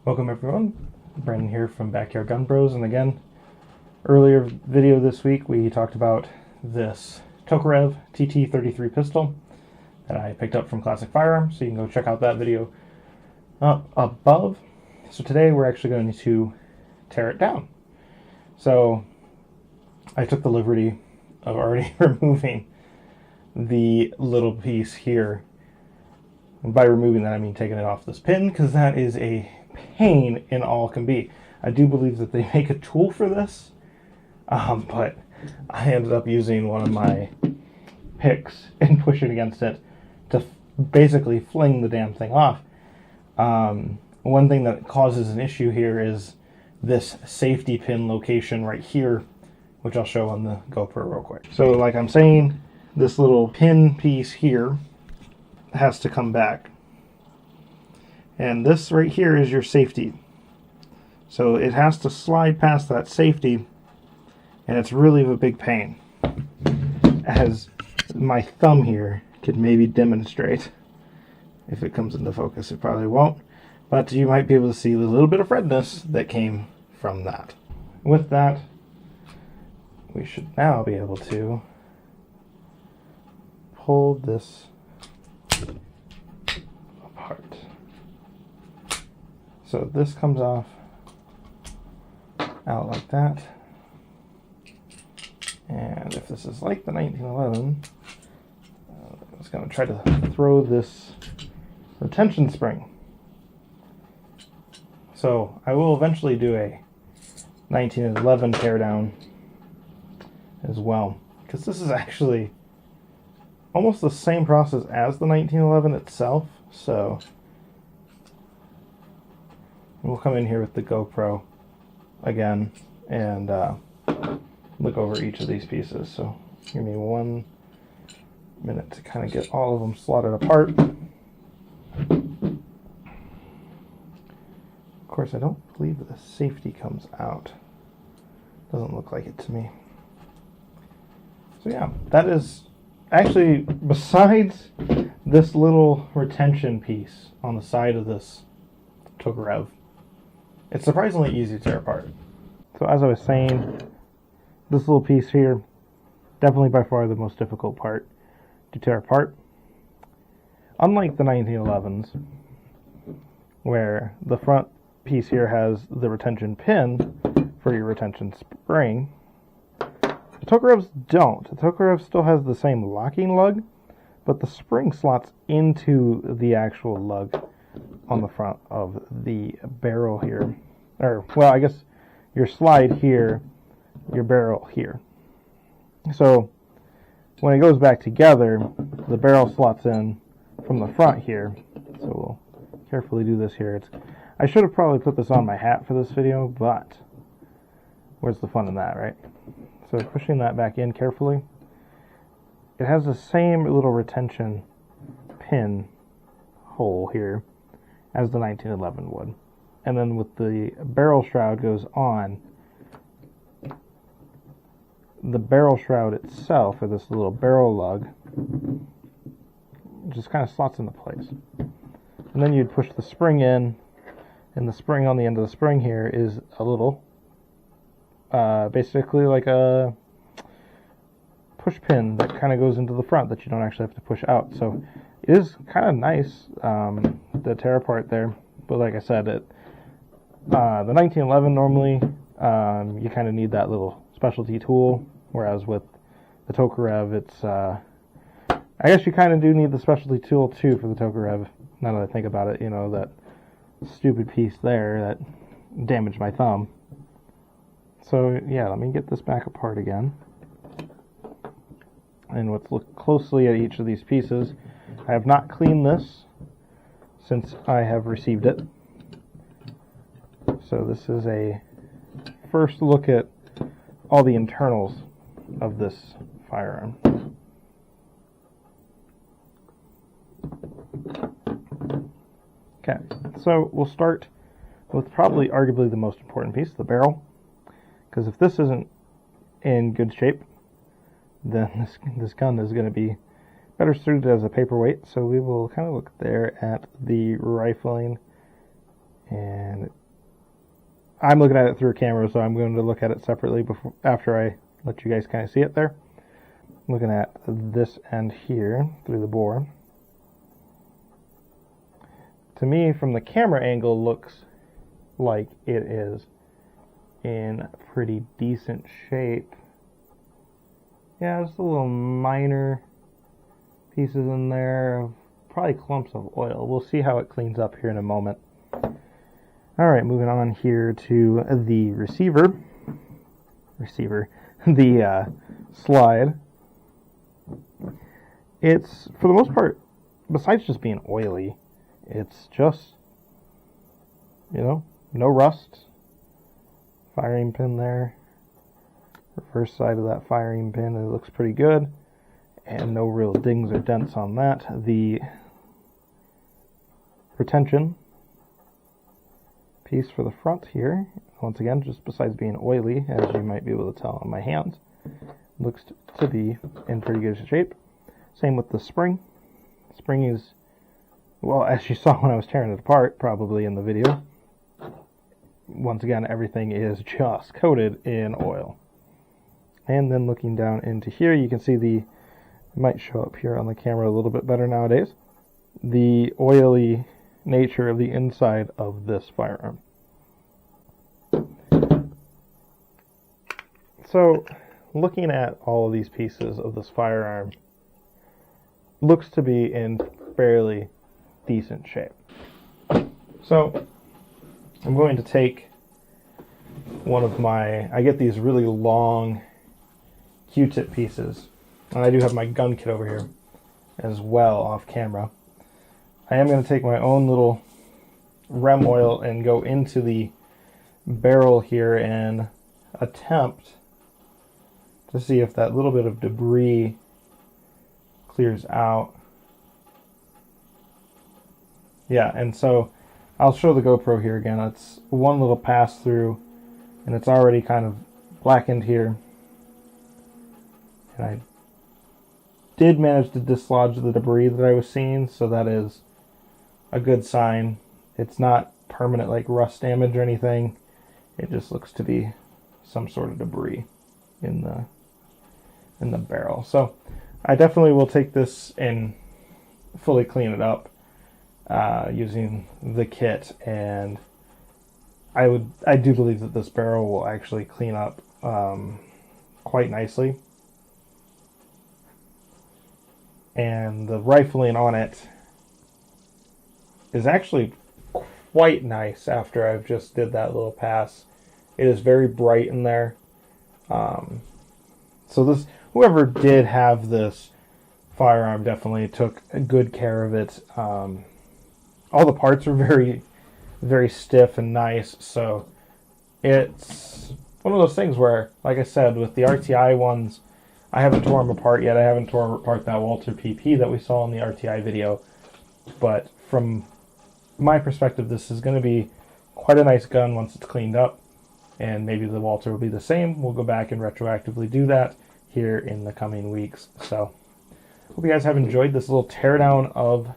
Welcome everyone, Brendan here from Backyard Gun Bros, and again, earlier video this week we talked about this Tokarev TT-33 pistol that I picked up from Classic Firearms, so you can go check out that video up above. So today we're actually going to tear it down. So I took the liberty of already removing the little piece here. And by removing that I mean taking it off this pin, because that is a pain in all can be. I do believe that they make a tool for this, but I ended up using one of my picks and pushing against it to basically fling the damn thing off. One thing that causes an issue here is this safety pin location right here, which I'll show on the GoPro real quick. So like I'm saying, this little pin piece here has to come back. And this right here is your safety. So it has to slide past that safety, and it's really a big pain. As my thumb here could maybe demonstrate. If it comes into focus, it probably won't. But you might be able to see the little bit of redness that came from that. With that, we should now be able to pull this apart. So this comes off out like that. And if this is like the 1911, I'm just going to try to throw this retention spring. So I will eventually do a 1911 teardown as well, because this is actually almost the same process as the 1911 itself. So we'll come in here with the GoPro again and look over each of these pieces. So give me 1 minute to kind of get all of them slotted apart. Of course, I don't believe that the safety comes out. Doesn't look like it to me. So yeah, that is actually, besides this little retention piece on the side of this Tokarev, it's surprisingly easy to tear apart. So as I was saying, this little piece here, definitely by far the most difficult part to tear apart. Unlike the 1911s, where the front piece here has the retention pin for your retention spring, the Tokarevs don't. The Tokarev still has the same locking lug, but the spring slots into the actual lug on the front of the barrel here. Or, well, I guess your slide here, your barrel here. So when it goes back together, the barrel slots in from the front here. So we'll carefully do this here. I should have probably put this on my hat for this video, but where's the fun in that, right? So pushing that back in carefully, it has the same little retention pin hole here as the 1911 would. And then with the barrel shroud goes on, the barrel shroud itself, or this little barrel lug, just kind of slots into place. And then you'd push the spring in, and the spring on the end of the spring here is a little, basically like a push pin that kind of goes into the front that you don't actually have to push out. So it is kind of nice, the tear apart there. But like I said, the 1911 normally, you kind of need that little specialty tool, whereas with the Tokarev, it's, I guess you kind of do need the specialty tool too for the Tokarev, now that I think about it, you know, that stupid piece there that damaged my thumb. So yeah, let me get this back apart again. And let's look closely at each of these pieces. I have not cleaned this since I have received it. So this is a first look at all the internals of this firearm. Okay, so we'll start with probably arguably the most important piece, the barrel. Because if this isn't in good shape, then this gun is going to be better suited as a paperweight. So we will kind of look there at the rifling, and it I'm looking at it through a camera, so I'm going to look at it separately after I let you guys kind of see it there. I'm looking at this end here through the bore. To me, from the camera angle, looks like it is in pretty decent shape. Yeah, just a little minor pieces in there of probably clumps of oil. We'll see how it cleans up here in a moment. Alright, moving on here to the the slide. It's, for the most part, besides just being oily, it's just, you know, no rust. Firing pin there. Reverse side of that firing pin, it looks pretty good. And no real dings or dents on that. The retention piece for the front here, once again, just besides being oily, as you might be able to tell on my hands, looks to be in pretty good shape. Same with the spring. Spring is, well, as you saw when I was tearing it apart, probably in the video, once again, everything is just coated in oil. And then looking down into here, you can see it might show up here on the camera a little bit better nowadays, the oily nature of the inside of this firearm. So, looking at all of these pieces of this firearm, looks to be in fairly decent shape. So, I'm going to take one of I get these really long Q-tip pieces, and I do have my gun kit over here as well off camera. I am going to take my own little rem oil and go into the barrel here and attempt to see if that little bit of debris clears out. Yeah, and so I'll show the GoPro here again. It's one little pass through, and it's already kind of blackened here. And I did manage to dislodge the debris that I was seeing, so that is a good sign. It's not permanent like rust damage or anything. It just looks to be some sort of debris in the barrel. So I definitely will take this and fully clean it up using the kit, and I do believe that this barrel will actually clean up quite nicely. And the rifling on it is actually quite nice after I've just did that little pass. It is very bright in there. So whoever did have this firearm definitely took good care of it. All the parts are very, very stiff and nice. So it's one of those things where, like I said, with the RTI ones, I haven't torn them apart yet. I haven't torn apart that Walther PP that we saw in the RTI video. But from my perspective, this is going to be quite a nice gun once it's cleaned up. And maybe the Walther will be the same. We'll go back and retroactively do that here in the coming weeks. So, hope you guys have enjoyed this little teardown of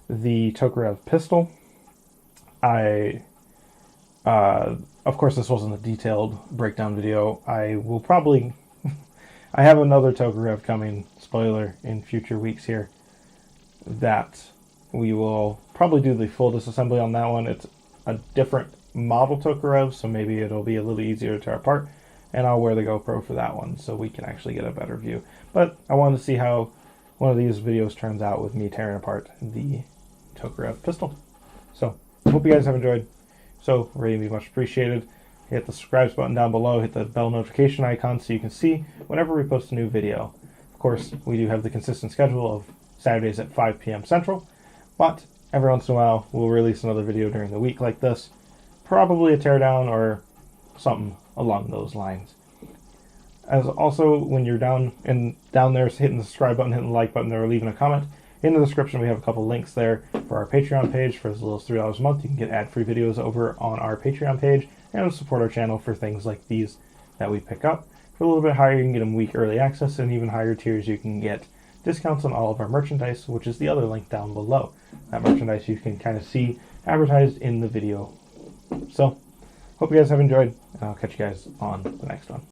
the Tokarev pistol. Of course, this wasn't a detailed breakdown video. I have another Tokarev coming, spoiler, in future weeks here, that we will probably do the full disassembly on that one. It's a different model Tokarev, so maybe it'll be a little easier to tear apart, and I'll wear the GoPro for that one so we can actually get a better view. But I wanted to see how one of these videos turns out with me tearing apart the Tokarev pistol. So, hope you guys have enjoyed. So, really be much appreciated. Hit the subscribe button down below, hit the bell notification icon so you can see whenever we post a new video. Of course, we do have the consistent schedule of Saturdays at 5 p.m. Central, but every once in a while we'll release another video during the week like this. Probably a teardown or something along those lines. As also, when you're down there hitting the subscribe button, hitting the like button, or leaving a comment, in the description we have a couple links there for our Patreon page. For as little as $3 a month, you can get ad-free videos over on our Patreon page and support our channel for things like these that we pick up. For a little bit higher, you can get them week early access, and even higher tiers you can get discounts on all of our merchandise, which is the other link down below. That merchandise you can kind of see advertised in the video. So, Hope you guys have enjoyed, and I'll catch you guys on the next one.